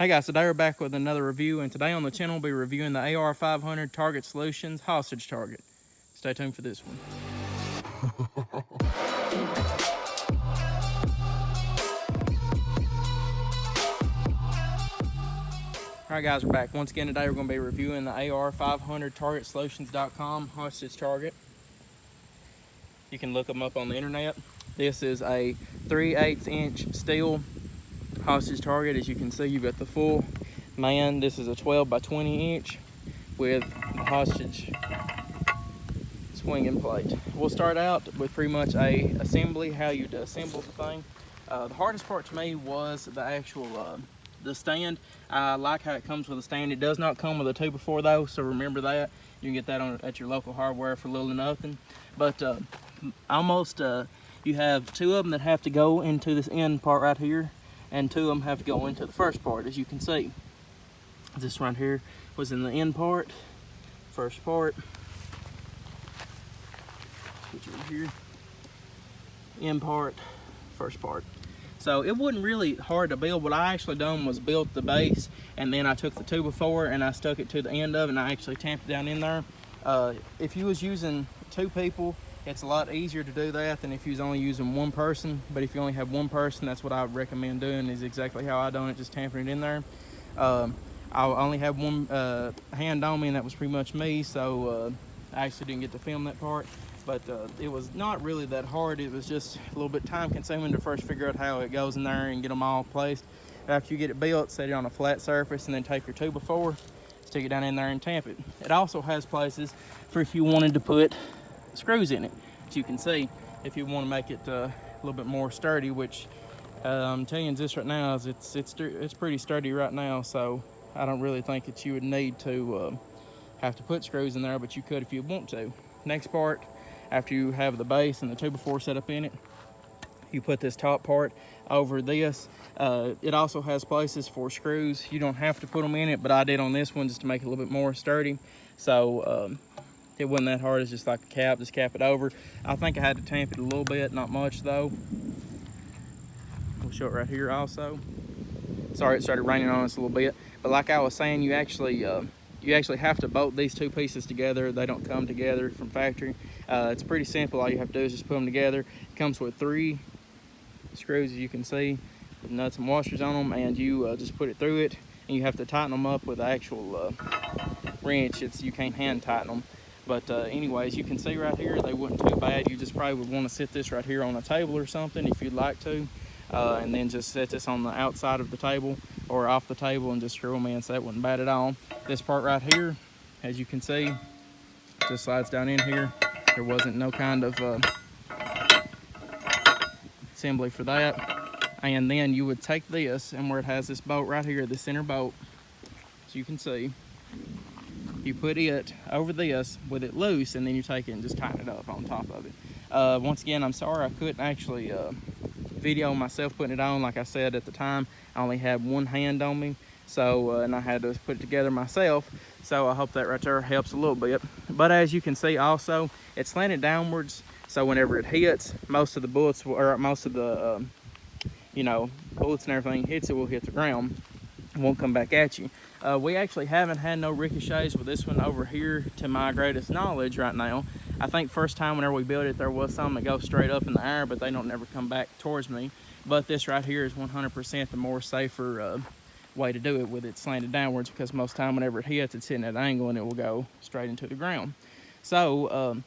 Hey guys, today we're back with another review, and today on the channel we'll be reviewing the AR500TargetSolutions hostage target. Stay tuned for this one. Alright guys, we're back. Once again today we're going to be reviewing the AR500TargetSolutions.com hostage target. You can look them up on the internet. This is a 3/8 inch steel hostage target. As you can see, you've got the full man. This is a 12 by 20 inch with a hostage swinging plate. We'll start out with pretty much a assembly, how you'd assemble the thing. The hardest part to me was the actual the stand. I like how it comes with a stand. It does not come with a 2x4 though, so remember that. You can get that at your local hardware for little or nothing. But you have two of them that have to go into this end part right here, and two of them have to go into the first part. As you can see, this right here was in the end part, first part. Switch over here, end part, first part. So it wasn't really hard to build. What I actually done was built the base, and then I took the 2x4 and I stuck it to the end of it, and I actually tamped it down in there. If you was using two people, it's a lot easier to do that than if you was only using one person. But if you only have one person, that's what I would recommend doing, is exactly how I done it, just tamping it in there. I only have one hand on me, and that was pretty much me, so I actually didn't get to film that part. But it was not really that hard. It was just a little bit time consuming to first figure out how it goes in there and get them all placed. After you get it built, set it on a flat surface, and then take your 2x4, stick it down in there and tamp it. It also has places for if you wanted to put screws in it. As you can see, if you want to make it a little bit more sturdy, which I'm telling you this right now, is it's pretty sturdy right now, so I don't really think that you would need to have to put screws in there, but you could if you want to. Next part, after you have the base and the 2x4 set up in it, you put this top part over this. It also has places for screws. You don't have to put them in it, but I did on this one just to make it a little bit more sturdy. So it wasn't that hard. It's just like a cap, just cap it over. I think I had to tamp it a little bit, not much though. We'll show it right here also. Sorry, it started raining on us a little bit, but like I was saying, you actually have to bolt these two pieces together. They don't come together from factory. It's pretty simple. All you have to do is just put them together. It comes with 3 screws, as you can see, with nuts and washers on them, and you just put it through it, and you have to tighten them up with the actual wrench. You can't hand tighten them. But anyways, you can see right here, they wasn't too bad. You just probably would want to sit this right here on a table or something if you'd like to, and then just set this on the outside of the table or off the table and just screw them in, so that wasn't bad at all. This part right here, as you can see, just slides down in here. There wasn't no kind of assembly for that. And then you would take this, and where it has this bolt right here, the center bolt, as you can see, you put it over this with it loose, and then you take it and just tighten it up on top of it. Once again, I'm sorry I couldn't actually video myself putting it on. Like I said at the time, I only had one hand on me, so and I had to put it together myself. So I hope that right there helps a little bit. But as you can see also, it's slanted downwards, so whenever it hits, most of the bullets, or most of the bullets and everything hits, it will hit the ground. It won't come back at you. We actually haven't had no ricochets with this one over here, to my greatest knowledge right now. I think first time whenever we built it, there was some that go straight up in the air, but they don't never come back towards me. But this right here is 100% the more safer way to do it, with it slanted downwards, because most time whenever it hits, it's hitting at an angle and it will go straight into the ground. So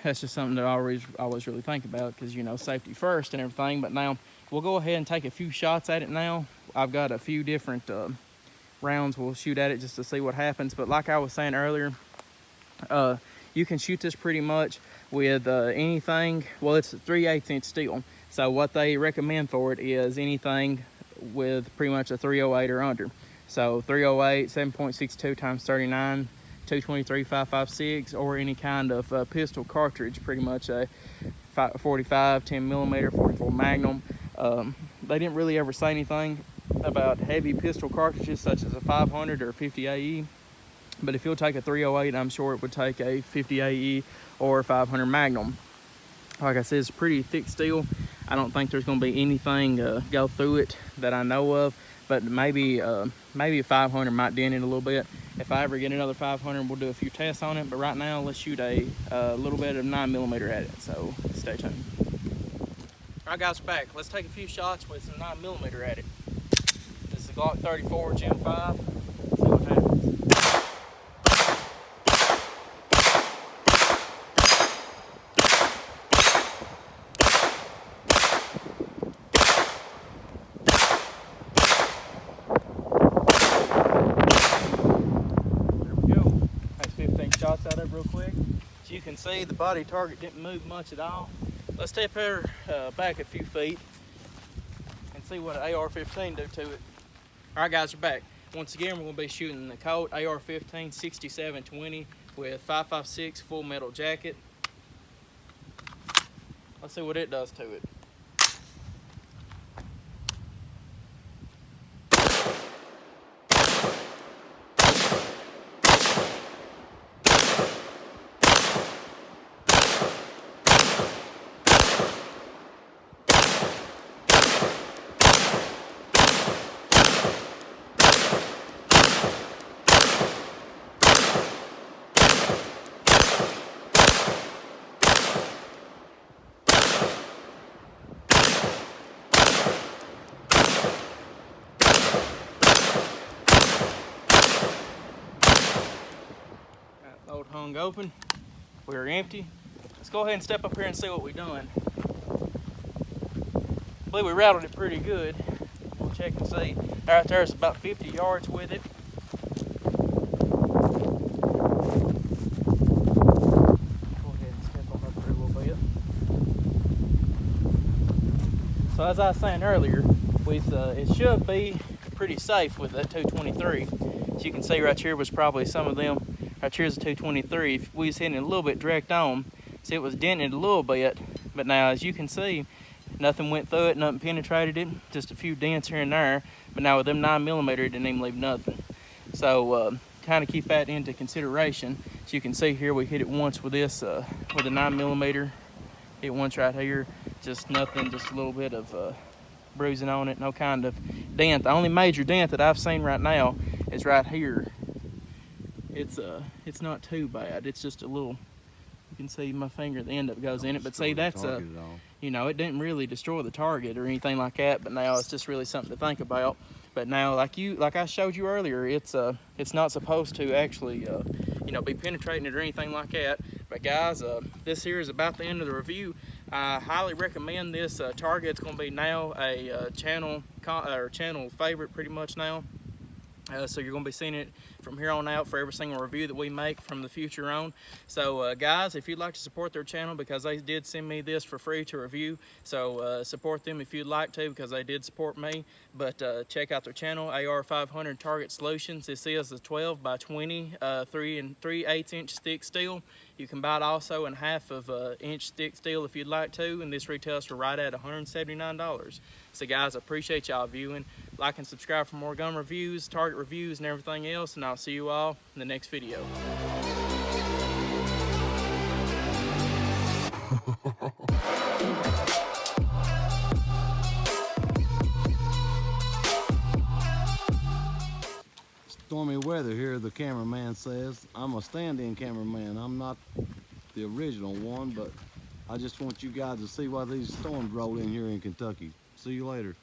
that's just something that I always really think about, because safety first and everything. But now we'll go ahead and take a few shots at it now. I've got a few different rounds we'll shoot at it just to see what happens. But like I was saying earlier, you can shoot this pretty much with anything. Well, it's 3/8 inch steel, so what they recommend for it is anything with pretty much a 308 or under. So 308, 7.62 times 39, 223 5.56, or any kind of pistol cartridge, pretty much a 45, 10 millimeter, 44 Magnum. They didn't really ever say anything about heavy pistol cartridges such as a 500 or a 50 AE, but if you'll take a 308, I'm sure it would take a 50 AE or a 500 Magnum. Like I said, it's pretty thick steel. I don't think there's going to be anything go through it that I know of. but maybe a 500 might dent it a little bit. If I ever get another 500, we'll do a few tests on it. But right now, let's shoot a little bit of 9mm at it. So stay tuned. All right, guys, we're back. Let's take a few shots with some 9mm at it. This is a Glock 34 Gen 5. See what happens. Shots out of it real quick. As you can see, the body target didn't move much at all. Let's step her back a few feet and see what an AR-15 do to it. All right, guys, we're back. Once again, we're going to be shooting the Colt AR-15 6720 with 5.56 full metal jacket. Let's see what it does to it. Load hung open. We're empty. Let's go ahead and step up here and see what we're doing. I believe we rattled it pretty good. We'll check and see. Right there's about 50 yards with it. Go ahead and step on up here a little bit. So as I was saying earlier, it should be pretty safe with that 223. As you can see right here was probably some of them. Right here's a 223. If we was hitting it a little bit direct on, see it was dented a little bit, but now as you can see, nothing went through it, nothing penetrated it, just a few dents here and there. But now with them 9mm, it didn't even leave nothing. So kind of keep that into consideration. As you can see here, we hit it once with this, with a 9mm. Hit once right here, just nothing, just a little bit of bruising on it, no kind of dent. The only major dent that I've seen right now is right here. It's not too bad. It's just a little, you can see my finger at the end of it goes in it, but see that's you know, it didn't really destroy the target or anything like that, but now it's just really something to think about. But now like I showed you earlier, it's not supposed to actually you know, be penetrating it or anything like that. But guys, this here is about the end of the review. I highly recommend this target. It's going to be now a channel favorite pretty much now. So you're going to be seeing it from here on out for every single review that we make from the future on. So guys, if you'd like to support their channel, because they did send me this for free to review, so support them if you'd like to, because they did support me. But check out their channel, AR500TargetSolutions. This is a 12 by 20 3/8 inch stick steel. You can buy it also in 1/2 inch stick steel if you'd like to, and this retails for right at $179. So guys, I appreciate y'all viewing. Like and subscribe for more gun reviews, target reviews, and everything else, and I'll see you all in the next video. Stormy weather here, the cameraman says. I'm a stand-in cameraman. I'm not the original one, but I just want you guys to see why these storms roll in here in Kentucky. See you later.